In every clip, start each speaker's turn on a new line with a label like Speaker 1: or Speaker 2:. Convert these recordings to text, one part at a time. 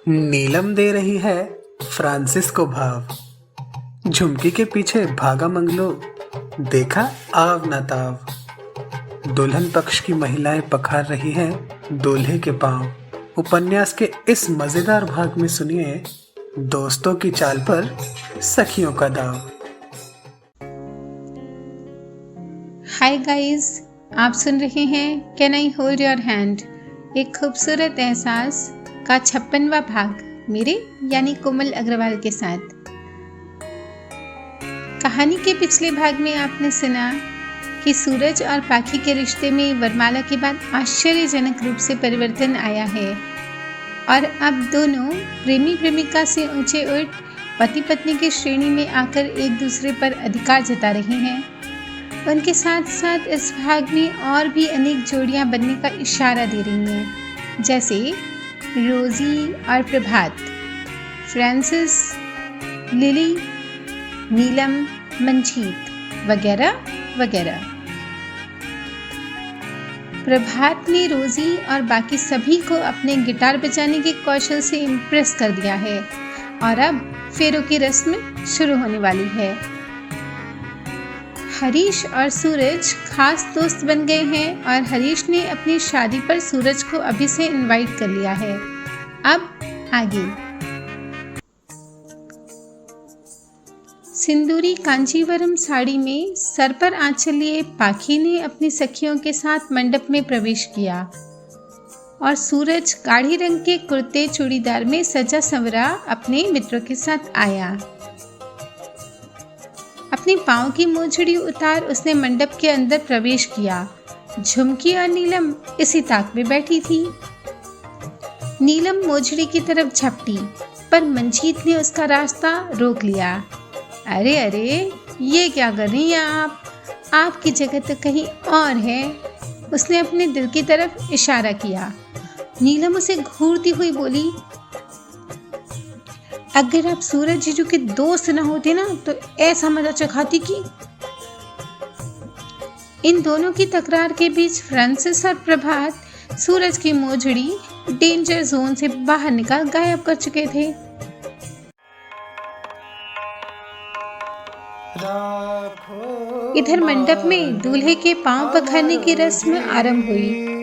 Speaker 1: नीलम दे रही है फ्रांसिस को भाव। झुमकी के पीछे भागा मंगलो, देखा आव ना ताव। दुल्हन पक्ष की महिलाएं पखार रही हैं दूल्हे के पांव। उपन्यास के इस मजेदार भाग में सुनिए दोस्तों की चाल पर सखियों का दाव।
Speaker 2: हाय गाइस, आप सुन रहे हैं can I hold your hand, एक खूबसूरत एहसास का 56वां भाग मेरे यानी कोमल अग्रवाल के साथ। कहानी के पिछले भाग में आपने सुना कि सूरज और पाखी के रिश्ते में वरमाला के बाद आश्चर्यजनक रूप से परिवर्तन आया है और अब दोनों प्रेमी प्रेमिका से ऊंचे उठ पति पत्नी की श्रेणी में आकर एक दूसरे पर अधिकार जता रहे हैं। उनके साथ साथ इस भाग में और भी अनेक जोड़ियां बनने का इशारा दे रही हैं, जैसे रोजी और प्रभात, फ्रांसिस, लिली, नीलम, मंजीत वगैरह वगैरह। प्रभात ने रोजी और बाकी सभी को अपने गिटार बजाने के कौशल से इम्प्रेस कर दिया है और अब फेरों की रस्म शुरू होने वाली है। हरीश और सूरज खास दोस्त बन गए हैं और हरीश ने अपनी शादी पर सूरज को अभी से इनवाइट कर लिया है। अब आगे। सिंदूरी कांचीवरम साड़ी में सर पर आंचल लिए पाखी ने अपनी सखियों के साथ मंडप में प्रवेश किया और सूरज गाढ़े रंग के कुर्ते चूड़ीदार में सजा संवरा अपने मित्रों के साथ आया। अपनी पाँव की मोजड़ी उतार उसने मंडप के अंदर प्रवेश किया। झुमकी और नीलम इसी ताक में बैठी थी। नीलम मोजड़ी की तरफ झपटी पर मंजीत ने उसका रास्ता रोक लिया। अरे अरे, ये क्या कर रही हैं आप? आपकी जगह तो कहीं और है। उसने अपने दिल की तरफ इशारा किया। नीलम उसे घूरती हुई बोली, अगर आप सूरज जीजू के दोस्त न होते ना तो ऐसा मजा चखाती कि। इन दोनों की तकरार के बीच फ्रांसिस और प्रभात सूरज की मोजड़ी डेंजर जोन से बाहर निकाल गायब कर चुके थे। इधर मंडप में दूल्हे के पांव पखारने की रस्म आरंभ हुई।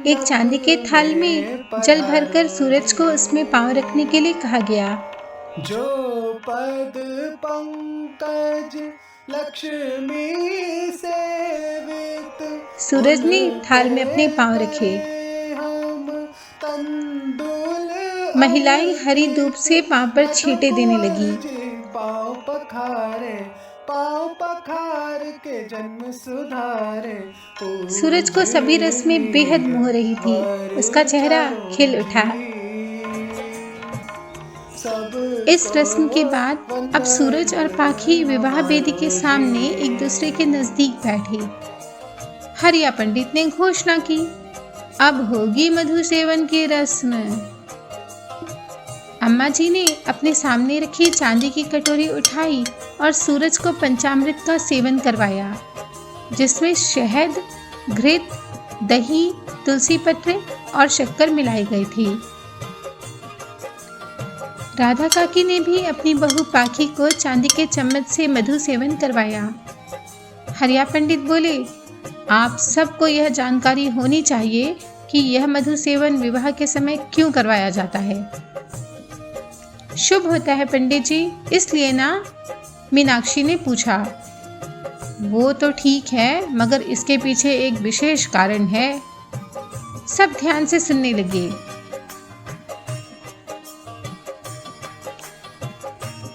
Speaker 2: एक चांदी के थाल में जल भरकर सूरज को उसमें पांव रखने के लिए कहा गया।
Speaker 1: जो पद पंकज लक्ष्मी सेवित,
Speaker 2: सूरज ने थाल में अपने पांव रखे। महिलाएं हरी धूप से पांव पर छींटे देने लगी।
Speaker 1: पाँव पखार के जन्म सुधारे।
Speaker 2: सूरज को सभी रस्में बेहद मोह रही थी। उसका चेहरा खिल उठा। इस रस्म के बाद अब सूरज और पाखी विवाह वेदी के सामने एक दूसरे के नजदीक बैठे। हरिया पंडित ने घोषणा की, अब होगी मधु सेवन की रस्म। अम्मा जी ने अपने सामने रखी चांदी की कटोरी उठाई और सूरज को पंचामृत का सेवन करवाया, जिसमें शहद, घृत, दही, तुलसी पत्र और शक्कर मिलाई गई थी। राधा काकी ने भी अपनी बहू पाखी को चांदी के चम्मच से मधु सेवन करवाया। हरिया पंडित बोले, आप सबको यह जानकारी होनी चाहिए कि यह मधु सेवन विवाह के समय क्यों करवाया जाता है। शुभ होता है पंडित जी, इसलिए ना? मीनाक्षी ने पूछा। वो तो ठीक है, मगर इसके पीछे एक विशेष कारण है। सब ध्यान से सुनने लगे।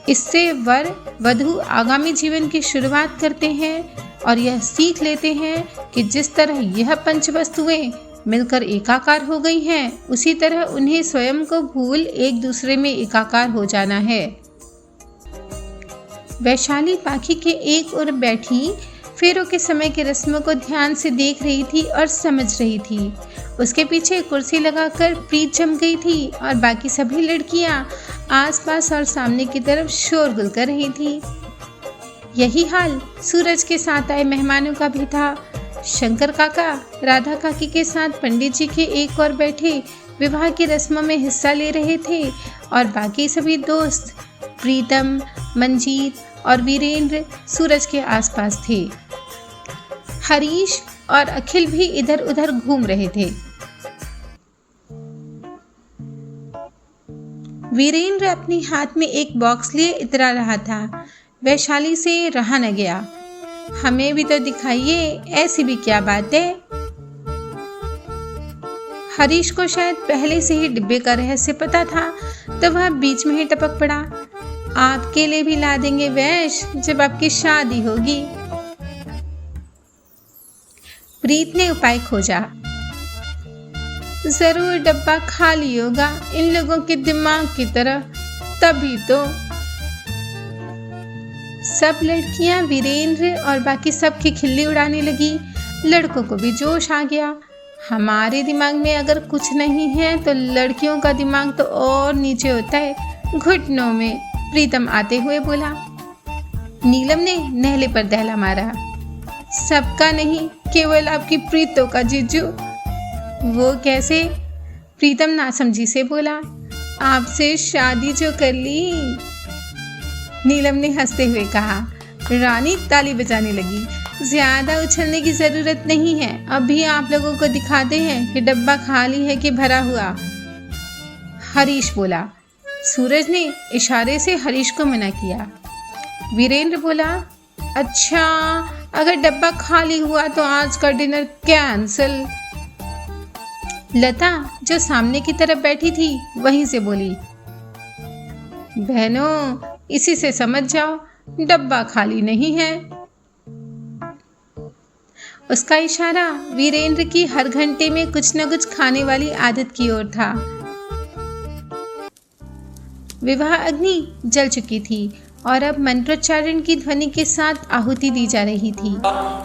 Speaker 2: इससे वर वधू आगामी जीवन की शुरुआत करते हैं और यह सीख लेते हैं कि जिस तरह यह पंच वस्तुएं मिलकर एकाकार हो गई हैं, उसी तरह उन्हें स्वयं को भूल एक दूसरे में एकाकार हो जाना है। वैशाली पाखी के एक ओर बैठी फेरों के समय की रस्मों को ध्यान से देख रही थी और समझ रही थी। उसके पीछे कुर्सी लगाकर प्रीत जम गई थी और बाकी सभी लड़कियां आसपास और सामने की तरफ शोरगुल कर रही थी। यही हाल सूरज के साथ आए मेहमानों का भी था। शंकर काका राधा काकी के साथ पंडित जी के एक और बैठे विवाह की रस्मों में हिस्सा ले रहे थे और बाकी सभी दोस्त प्रीतम, मंजीत और वीरेंद्र सूरज के आसपास थे। हरीश और अखिल भी इधर उधर घूम रहे थे। वीरेंद्र अपने हाथ में एक बॉक्स लिए इतरा रहा था। वैशाली से रहा न गया। हमें भी तो दिखाइए, ऐसी भी क्या बात है। हरीश को शायद पहले से ही डिब्बे का रहस्य पता था, तो वह बीच में ही टपक पड़ा। आपके लिए भी ला देंगे वैश, जब आपकी शादी होगी। प्रीत ने उपाय खोजा। जरूर डब्बा खाली होगा, इन लोगों के दिमाग की तरह, तभी तो। सब लड़कियां वीरेंद्र और बाकी सब की खिल्ली उड़ाने लगी। लड़कों को भी जोश आ गया। हमारे दिमाग में अगर कुछ नहीं है तो लड़कियों का दिमाग तो और नीचे होता है, घुटनों में। प्रीतम आते हुए बोला। नीलम ने नहले पर दहला मारा। सबका नहीं, केवल आपकी प्रीतों का जीजू। वो कैसे? प्रीतम नासमझी से बोला। आपसे शादी जो कर ली। नीलम ने हंसते हुए कहा। रानी ताली बजाने लगी। ज्यादा उछलने की जरूरत नहीं है, अभी आप लोगों को दिखाते हैं कि डब्बा खाली है कि भरा हुआ। हरीश बोला। सूरज ने इशारे से हरीश को मना किया। वीरेंद्र बोला, अच्छा, अगर डब्बा खाली हुआ तो आज का डिनर कैंसिल। लता जो सामने की तरफ बैठी थी वहीं से बोली, बहनों इसी से समझ जाओ डब्बा खाली नहीं है। उसका इशारा वीरेंद्र की हर घंटे में कुछ न कुछ खाने वाली आदत की ओर था। विवाह अग्नि जल चुकी थी और अब मंत्रोच्चारण की ध्वनि के साथ आहुति दी जा रही थी।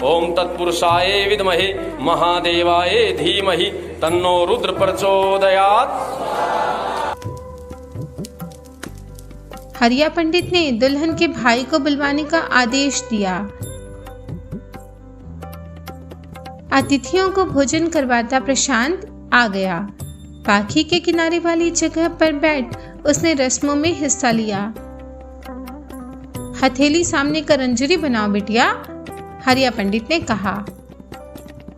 Speaker 3: ओम तत्पुरुषाय विद्महे महादेवाय धीमहि तन्नो रुद्र प्रचोदयात्।
Speaker 2: हरिया पंडित ने दुल्हन के भाई को बुलवाने का आदेश दिया। अतिथियों को भोजन करवाता प्रशांत आ गया। पाखी के किनारे वाली जगह पर बैठ उसने रस्मों में हिस्सा लिया। हथेली सामने कर अंजलि बनाओ बिटिया, हरिया पंडित ने कहा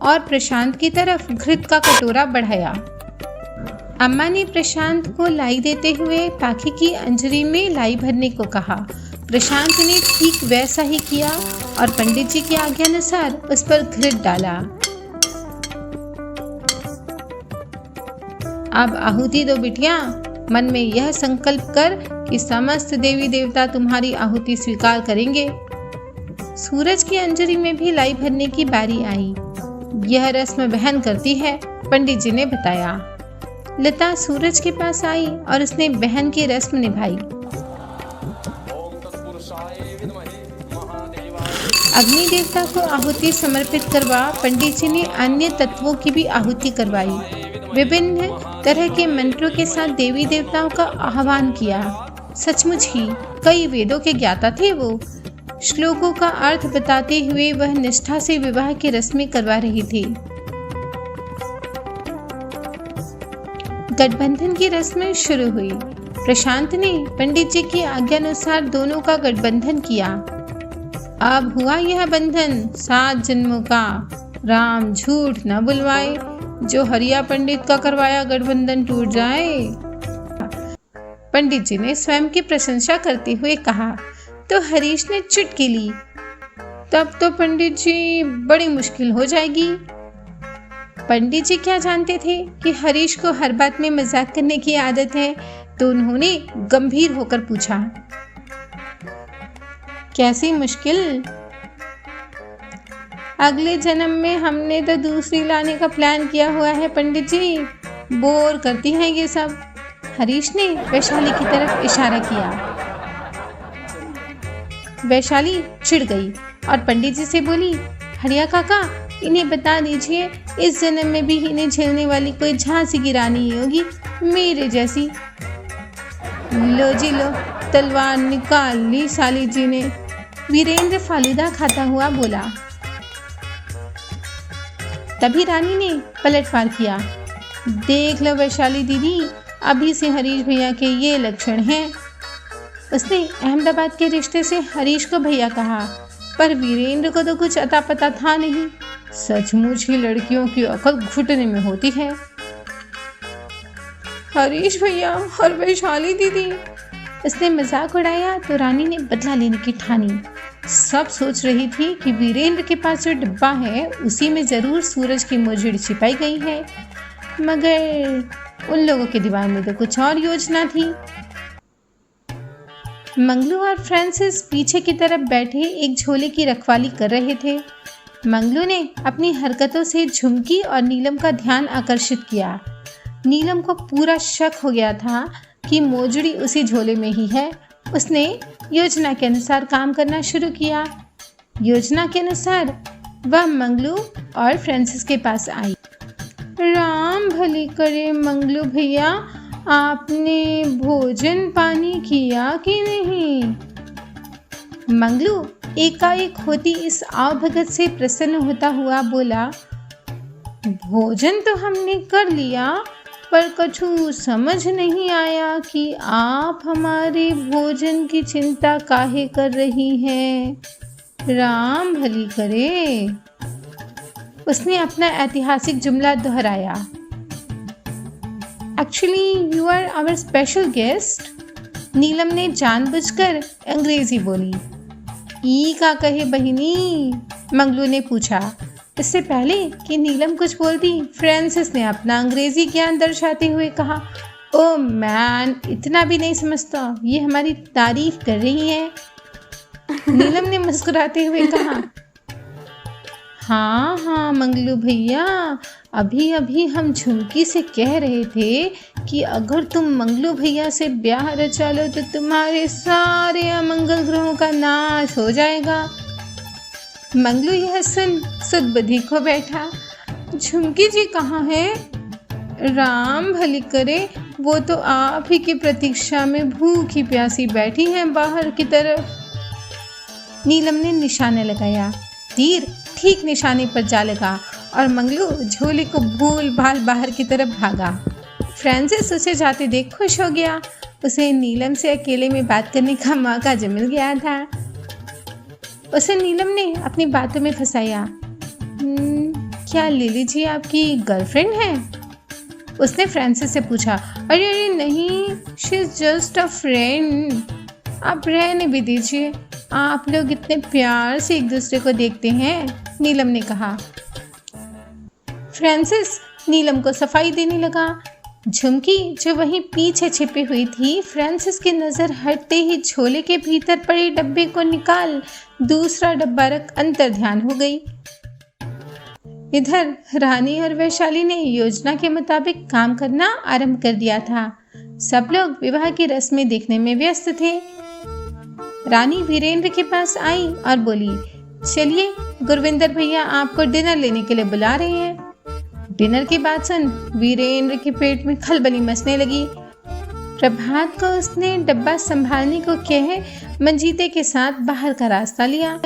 Speaker 2: और प्रशांत की तरफ घृत का कटोरा बढ़ाया। अम्मा ने प्रशांत को लाई देते हुए पाखी की अंजलि में लाई भरने को कहा। प्रशांत ने ठीक वैसा ही किया और पंडित जी की आज्ञानुसार उस पर घृत डाला। अब आहुति दो बिटिया, मन में यह संकल्प कर कि समस्त देवी देवता तुम्हारी आहुति स्वीकार करेंगे। सूरज की अंजलि में भी लाई भरने की बारी आई। यह रस्म बहन करती है, पंडित जी ने बताया। लता सूरज के पास आई और उसने बहन की रस्म निभाई। अग्नि देवता को आहुति समर्पित करवा पंडित जी ने अन्य तत्वों की भी आहुति करवाई। विभिन्न तरह के मंत्रों के साथ देवी देवताओं का आह्वान किया। सचमुच ही कई वेदों के ज्ञाता थे वो। श्लोकों का अर्थ बताते हुए वह निष्ठा से विवाह की रस्में करवा रही थी। गठबंधन की रस्में शुरू हुई। प्रशांत ने पंडित जी की आज्ञानुसार दोनों का गठबंधन किया। अब हुआ यह बंधन 7 जन्मों का। राम झूठ न बुलवाए, जो हरिया पंडित का करवाया गठबंधन टूट जाए। पंडित जी ने स्वयं की प्रशंसा करते हुए कहा तो हरीश ने चुटकी ली। तब तो पंडित जी बड़ी मुश्किल हो जाएगी। पंडित जी क्या जानते थे कि हरीश को हर बात में मजाक करने की आदत है, तो उन्होंने गंभीर होकर पूछा, कैसी मुश्किल? अगले जन्म में हमने तो दूसरी लाने का प्लान किया हुआ है पंडित जी, बोर करती हैं ये सब। हरीश ने वैशाली की तरफ इशारा किया। वैशाली चिढ़ गई और पंडित जी से बोली, हरिया काका इन्हें बता दीजिए इस जन्म में भी इन्हें झेलने वाली कोई झांसी की रानी ही होगी, मेरे जैसी। लो जी लो, तलवार निकाल ली साली जी ने। वीरेंद्र फालूदा खाता हुआ बोला। तभी रानी ने पलटवार किया। देख लो वैशाली दीदी, अभी से हरीश भैया के ये लक्षण हैं। उसने अहमदाबाद के रिश्ते से हरीश को भैया कहा, पर वीरेंद्र को तो कुछ अता पता था नहीं। सचमुच ही लड़कियों की अकल घुटने में होती है। हरीश भैया और वैशाली दीदी, उसने मजाक उड़ाया तो रानी ने बदला लेने की ठानी। सब सोच रही थी कि वीरेंद्र के पास जो डिब्बा है उसी में जरूर सूरज की मोजड़ी छिपाई गई है, मगर उन लोगों के दिमाग में तो कुछ और योजना थी। मंगलू और फ्रांसिस पीछे की तरफ बैठे एक झोले की रखवाली कर रहे थे। मंगलू ने अपनी हरकतों से झुमकी और नीलम का ध्यान आकर्षित किया। नीलम को पूरा शक हो गया था कि मोजड़ी उसी झोले में ही है। उसने योजना के अनुसार काम करना शुरू किया। योजना के अनुसार वह मंगलू और फ्रांसिस के पास आई। राम भली करे मंगलू भैया, आपने भोजन पानी किया कि नहीं? मंगलू एकाएक होती इस आवभगत से प्रसन्न होता हुआ बोला, भोजन तो हमने कर लिया, पर कछु समझ नहीं आया कि आप हमारे भोजन की चिंता काहे कर रही हैं। राम भली करे। उसने अपना ऐतिहासिक जुमला दोहराया। Actually you are our special guest. Neelam ने जानबूझकर अंग्रेजी बोली। ई का कहे बहिनी? मंगलू ने पूछा। इससे पहले कि नीलम कुछ बोलती, फ्रांसिस ने अपना अंग्रेजी ज्ञान दर्शाते हुए कहा, ओ मैन, इतना भी नहीं समझता, ये हमारी तारीफ कर रही है। नीलम ने मुस्कुराते हुए कहा, हाँ हाँ मंगलू भैया, अभी अभी हम झुमकी से कह रहे थे कि अगर तुम मंगलू भैया से ब्याह रचा लो तो तुम्हारे सारे अमंगल ग्रहों का नाश हो जाएगा। मंगलू यह सुन सुदबुद्धि खो बैठा। झुमकी जी कहाँ है? राम भली करे, वो तो आप ही की प्रतीक्षा में भूखी प्यासी बैठी हैं बाहर की तरफ। नीलम ने निशाना लगाया। तीर ठीक निशाने पर जा लगा और मंगलू झोले को भूल भाल बाहर की तरफ भागा। फ्रांसिस उसे जाते देख खुश हो गया। उसे नीलम से अकेले में बात करने का मौका जो मिल गया था। उसे नीलम ने अपनी बातों में फंसाया। क्या लिली जी आपकी गर्लफ्रेंड है? उसने फ्रांसिस से पूछा। अरे अरे नहीं, she is just a friend. आप रहने भी दीजिए, आप लोग इतने प्यार से एक दूसरे को देखते हैं, नीलम ने कहा। फ्रांसिस नीलम को सफाई देने लगा। झुमकी जो वहीं पीछे छिपी हुई थी, फ्रांसिस की नज़र हटते ही झोले के भीतर पड़े डब्बे को निकाल दूसरा डब्बा रख अंतर ध्यान हो गई। इधर रानी और वैशाली ने योजना के मुताबिक काम करना आरंभ कर दिया था। सब लोग विवाह की रस्में देखने में व्यस्त थे। रानी वीरेंद्र के पास आई और बोली, चलिए गुरविंदर भैया आपको डिनर लेने के लिए बुला रहे हैं। डिनर की बात सुन वीरेंद्र के पेट में खलबली मचने लगी। प्रभात को उसने डब्बा संभालने को कह मंजीते के साथ बाहर का रास्ता लिया,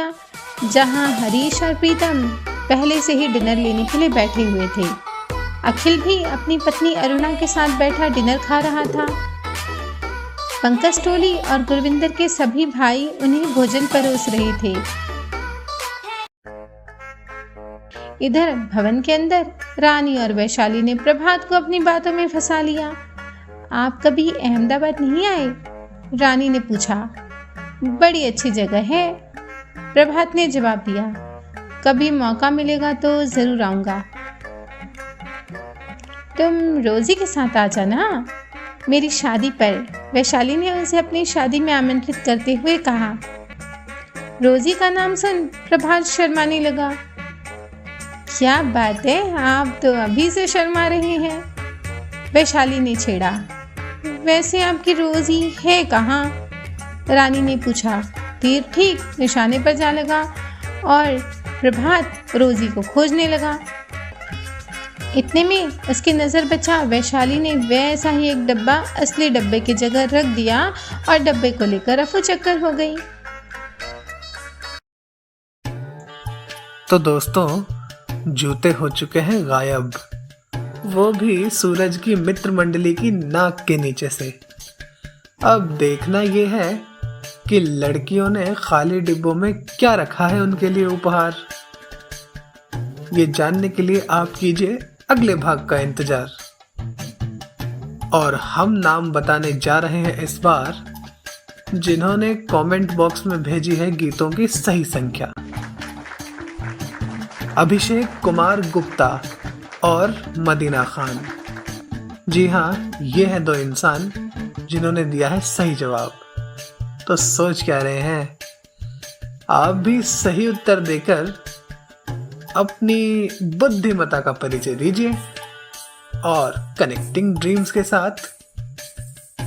Speaker 2: जहां हरीश और प्रीतम पहले से ही डिनर लेने के लिए बैठे हुए थे। अखिल भी अपनी पत्नी अरुणा के साथ बैठा डिनर खा रहा था। पंकज टोली और गुरविंदर के सभी भाई उन्हें भोजन परोस रहे थे। इधर भवन के अंदर रानी और वैशाली ने प्रभात को अपनी बातों में फंसा लिया। आप कभी अहमदाबाद नहीं आए? रानी ने पूछा। बड़ी अच्छी जगह है, प्रभात ने जवाब दिया। कभी मौका मिलेगा तो जरूर आऊंगा। तुम रोजी के साथ आ जाना मेरी शादी पर, वैशाली ने उसे अपनी शादी में आमंत्रित करते हुए कहा। रोजी का नाम सुन प्रभात शर्माने लगा। क्या बात है, आप तो अभी से शर्मा रहे हैं, वैशाली ने छेड़ा। वैसे आपकी रोजी है कहाँ? रानी ने पूछा। तीर ठीक निशाने पर जा लगा और प्रभात रोजी को खोजने लगा। इतने में उसकी नज़र बचा वैशाली ने वैसा ही एक डब्बा असली डब्बे की जगह रख दिया और डब्बे को लेकर रफू चक्कर हो गई।
Speaker 1: तो दोस्तों, जूते हो चुके हैं गायब, वो भी सूरज की मित्र मंडली की नाक के नीचे से। अब देखना ये है कि लड़कियों ने खाली डिब्बों में क्या रखा है उनके लिए उपहार। ये जानने के लिए आप कीजिए अगले भाग का इंतजार। और हम नाम बताने जा रहे हैं इस बार जिन्होंने कमेंट बॉक्स में भेजी है गीतों की सही संख्या। अभिषेक कुमार गुप्ता और मदीना खान। जी हाँ, ये हैं दो इंसान जिन्होंने दिया है सही जवाब। तो सोच क्या रहे हैं? आप भी सही उत्तर देकर अपनी बुद्धिमत्ता का परिचय दीजिए और कनेक्टिंग ड्रीम्स के साथ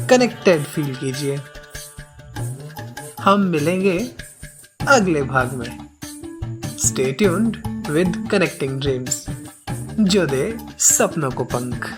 Speaker 1: कनेक्टेड फील कीजिए। हम मिलेंगे अगले भाग में। Stay tuned with connecting dreams, जो दे सपनों को पंख।